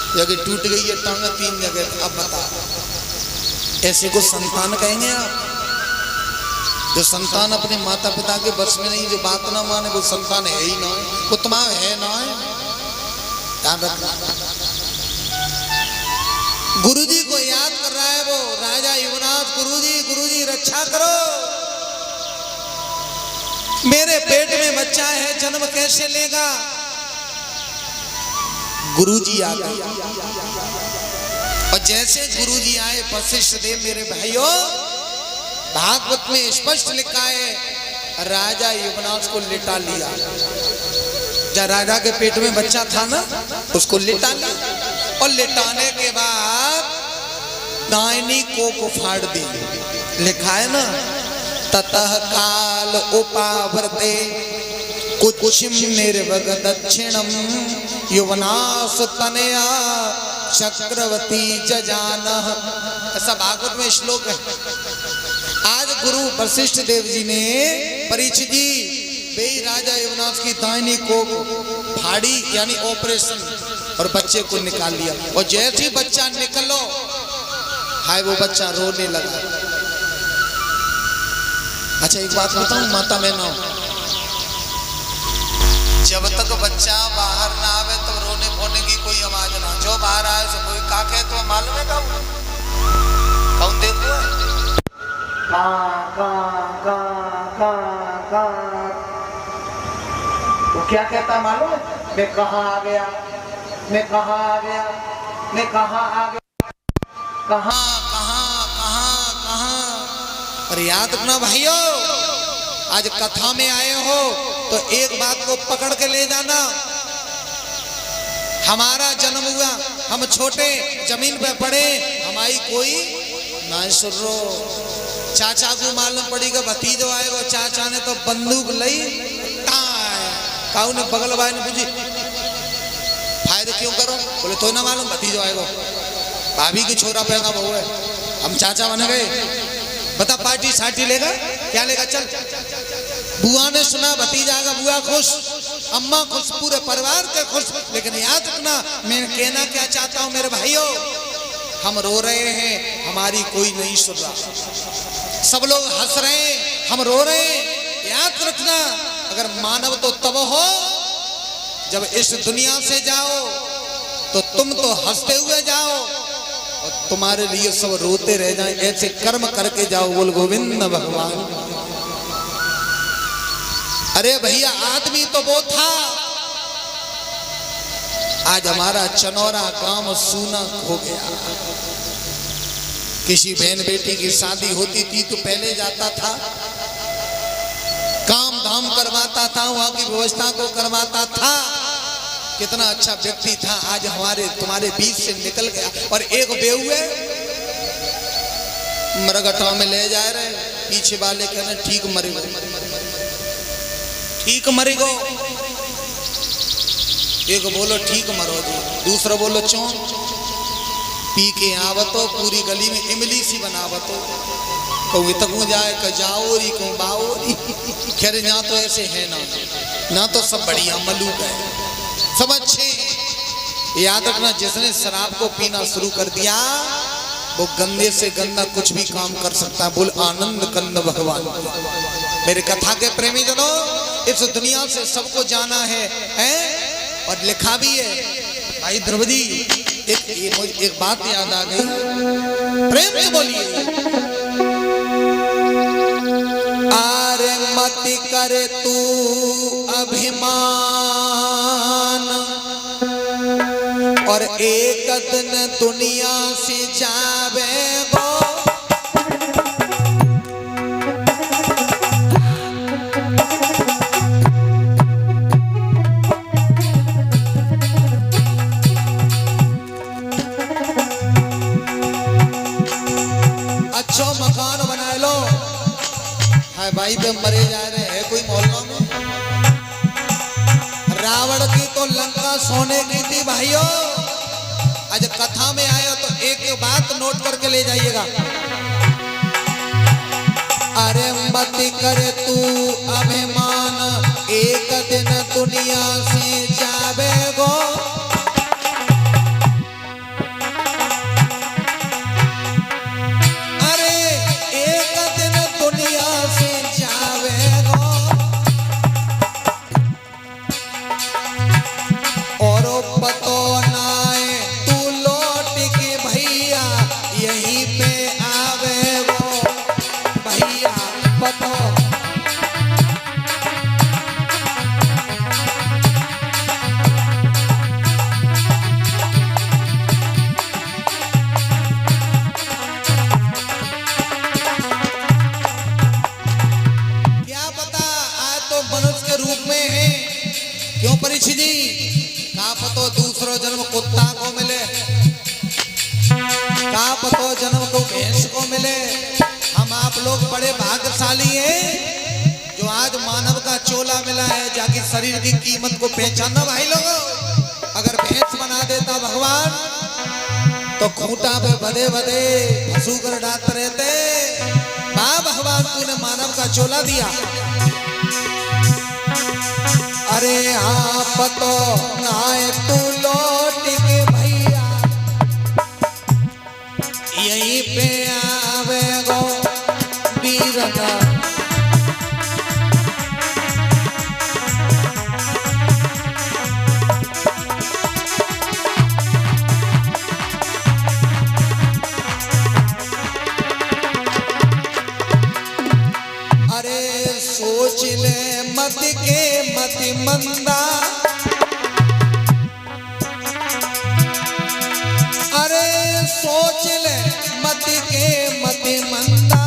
जगह टूट गई है टांग 3 जगह। अब बता ऐसे को संतान कहेंगे आप? जो संतान अपने माता पिता के बस में नहीं, जो बात ना माने, वो संतान है ही ना, वो तुम्हारा है ना है। ध्यान रखना। गुरुजी को याद कर रहा है वो राजा युवराज। गुरुजी रक्षा करो, मेरे पेट में बच्चा है, जन्म कैसे लेगा? गुरुजी आ गए और जैसे गुरुजी आए वशिष्ठ देव मेरे भाइयों, भागवत में स्पष्ट लिखा है राजा युवराज को लिटा लिया। जब राजा के पेट में बच्चा था ना, उसको लिटा लिया और लिटाने के बाद दाहिनी को फाड़ दी। लिखा है ना, ततः काल उपावर्ते कुचिम निर्वग दक्षिणम युवनास तनया चक्रवर्ती जजानः। ऐसा भागवत में श्लोक है। आज गुरु वशिष्ठ देव जी ने परीक्षित जी बेई राजा युवनास की दाहिनी को फाड़ी, यानी ऑपरेशन, और बच्चे को निकाल लिया। और जैसे ही बच्चा निकलो, हाय वो बच्चा रोने लगा। अच्छा एक बात बताऊं माता बहनों, जब तक बच्चा बाहर ना आवे तो रोने फोने की कोई आवाज ना, जो बाहर आए तो कोई काके तो मालूम है कौन देखो है? वो क्या कहता मालूम है? मैं कहाँ आ गया, मैं कहाँ आ गया, मैं कहाँ आ गया, कहाँ कहाँ कहाँ कहाँ। और याद रखना भाइयों, आज कथा में आए हो तो एक बात को पकड़ के ले जाना। हमारा जन्म हुआ, हम छोटे जमीन पे पड़े, हमारी कोई ना सुन रो। चाचा को मालूम पड़ेगा भतीजो आएगा, चाचा ने तो बंदूक लई काऊ ने बगल वाले ने पूछी फायर क्यों करो? बोले तो ना मालूम भतीजो आएगा, भाभी की छोरा पैदा बहू है, हम चाचा बन गए। बता पार्टी साटी लेगा क्या लेगा? चल। बुआ ने सुना भतीजा आएगा, बुआ खुश, अम्मा खुश, पूरे परिवार के खुश। लेकिन याद रखना, मैं कहना क्या चाहता हूं मेरे भाइयों, हम रो रहे हैं, हमारी कोई नहीं सुन रहा। सब लोग हंस रहे हैं, हम रो रहे हैं। याद रखना, अगर मानव तो तब हो जब इस दुनिया से जाओ तो तुम तो हंसते हुए जाओ और तुम्हारे लिए सब रोते रह जाएं। ऐसे कर्म करके जाओ। बोल गोविंद भगवान। अरे भैया आदमी तो वो था, आज हमारा चनौरा गांव सूना हो गया। किसी बहन बेटी की शादी होती थी तो पहले जाता था, काम धाम करवाता था, वहां की व्यवस्था को करवाता था। कितना अच्छा व्यक्ति था, आज हमारे तुम्हारे बीच से निकल गया। और एक बेहुए मरगटा में ले जा रहे, पीछे वाले कहने ठीक मरेगो, ठीक मरेगो। एक बोलो ठीक मरो जी, दूसरा बोलो चौं पी के आवतो, पूरी गली में इमली सी बनावतो, कहूँ तक जाए क जाओरी कहूँ बाओरी। खैर यहाँ तो ऐसे है ना तो सब बढ़िया मलूक है, सब अच्छे। याद रखना, जिसने शराब को पीना शुरू कर दिया वो गंदे से गंदा कुछ भी काम कर सकता है। बोल आनंद कंद भगवान। मेरे कथा के प्रेमी जनों, इस दुनिया से सबको जाना है और लिखा भी है। भाई द्रौपदी, एक बात याद आ गई, प्रेम से बोलिए। आरे मत करे तू अभिमान, और एक दिन दुनिया से जावेगो। अच्छो मकान बना लो, है भाई पे मरे जा रहे हैं कोई मोहल्लों में। रावण की तो लंका सोने की थी भाइयों। आज कथा में आए हो तो एक एक बात नोट करके ले जाइएगा। अरे मत करे तू अभिमान, एक दिन दुनिया से जावेगो। परीक्षित जी का पतो दूसरो जन्म कुत्ता को मिले, का पतो जन्म को भैंस को मिले। हम आप लोग बड़े भाग्यशाली हैं जो आज मानव का चोला मिला है, जाके शरीर की कीमत को पहचानना भाई लोगों। अगर भैंस बना देता भगवान तो खूंटा पे बधे बधे फंसू कर डांत रहते। वाह भगवान तूने मानव का चोला दिया। अरे आप तो आए तू लौट के भैया यहीं पे आवे गो वीरना। सोच ले मत के मति मंदा, अरे सोच ले मत के मति मंदा।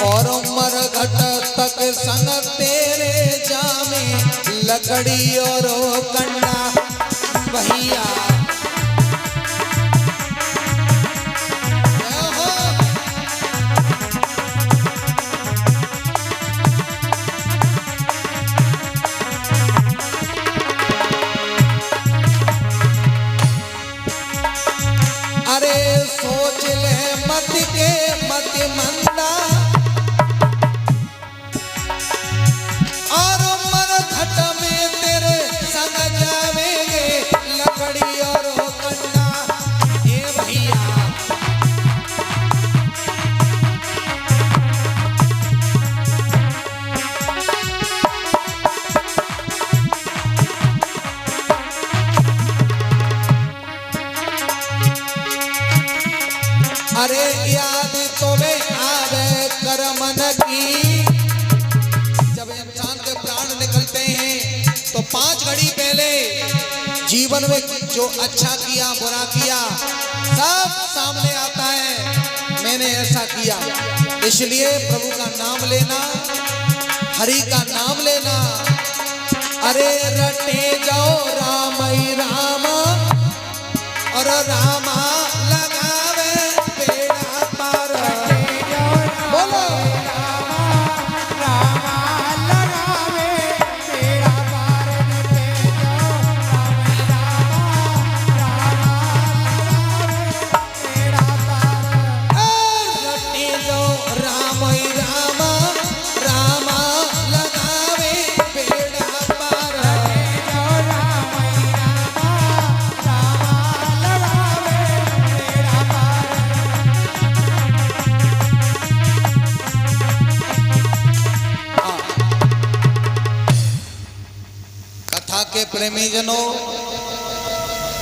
और मरघट तक संग तेरे जामे लकड़ी और कंडा भैया। सोच ले मत के मत मंदा, और मरघट में तेरे संग जावेंगे लकड़ी और कंडा। ये भैया अरे याद तुम्हें आवे करमन की। जब इंसान के प्राण निकलते हैं तो 5 घड़ी पहले जीवन में जो अच्छा किया बुरा किया सब सामने आता है। मैंने ऐसा किया, इसलिए प्रभु का नाम लेना, हरि का नाम लेना। अरे रटे जाओ राम ही राम और रामा लगावे बेड़ा पार। बोलो रामा लगावे बेड़ा पार। रटे जाओ राम ही राम रामा लगावे बेड़ा पार। कथा के प्रेमी जनों,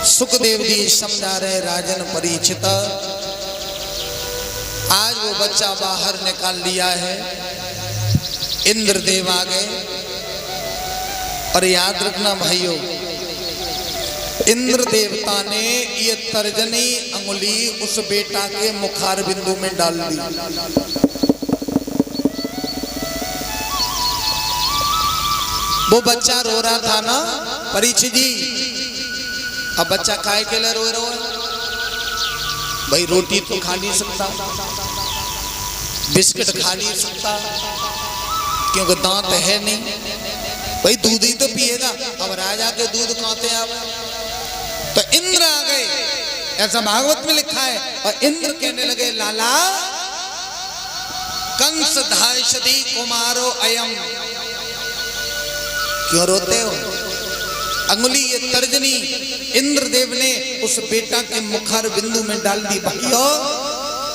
सुखदेव जी समझा रहे राजन परीक्षित। आज वो बच्चा बाहर निकाल लिया है, इंद्रदेव आ गए। और याद रखना भाइयों, इंद्र देवता ने ये तर्जनी अंगुली उस बेटा के मुखार बिंदु में डाल दी। वो बच्चा रो रहा था ना परीक्षित जी। अब बच्चा काय के लिए रो रहा है भाई? रोटी तो खा नहीं सकता, बिस्किट खा नहीं सकता क्योंकि दांत है नहीं भाई। दूध ही तो पिएगा। अब राजा के दूध खाते आप तो इंद्र आ गए, ऐसा भागवत में लिखा है। और इंद्र कहने लगे लाला कंस धायषधि कुमारो अयम। क्यों रोते हो? अंगुली ये तर्जनी इंद्रदेव ने उस बेटा के मुखार बिंदु में डाल दी भाइयों।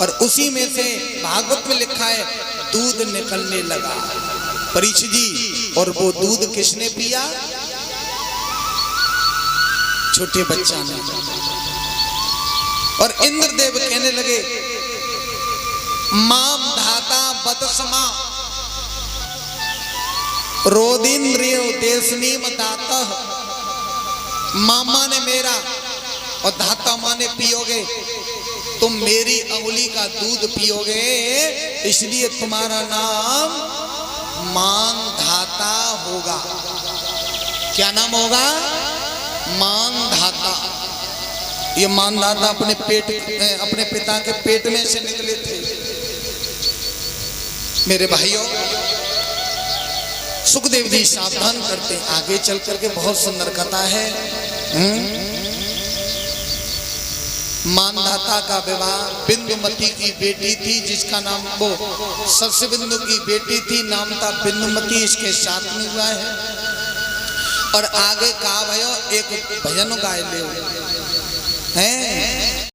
और उसी में से भागवत में लिखा है दूध निकलने लगा परीक्षित जी। और वो दूध किसने पिया? छोटे बच्चा ने। और इंद्रदेव कहने लगे माम धाता बतसमा रोदिन्द्रियो देशनीम दाता। मामा ने मेरा और धाता माने पियोगे, तुम मेरी अंगुली का दूध पियोगे, इसलिए तुम्हारा नाम मानधाता होगा। क्या नाम होगा? मानधाता। ये मानधाता अपने पिता के पेट में से निकले थे। मेरे भाइयों, सुखदेव जी सावधान करते आगे चल करके बहुत सुंदर कथा है। मानधाता का विवाह बिंदुमती की बेटी थी, जिसका नाम वो सरसबिंदु की बेटी थी, नाम था बिंदुमती, इसके साथ में हुआ है। और आगे कहा भयो एक भजन गाय ले हैं।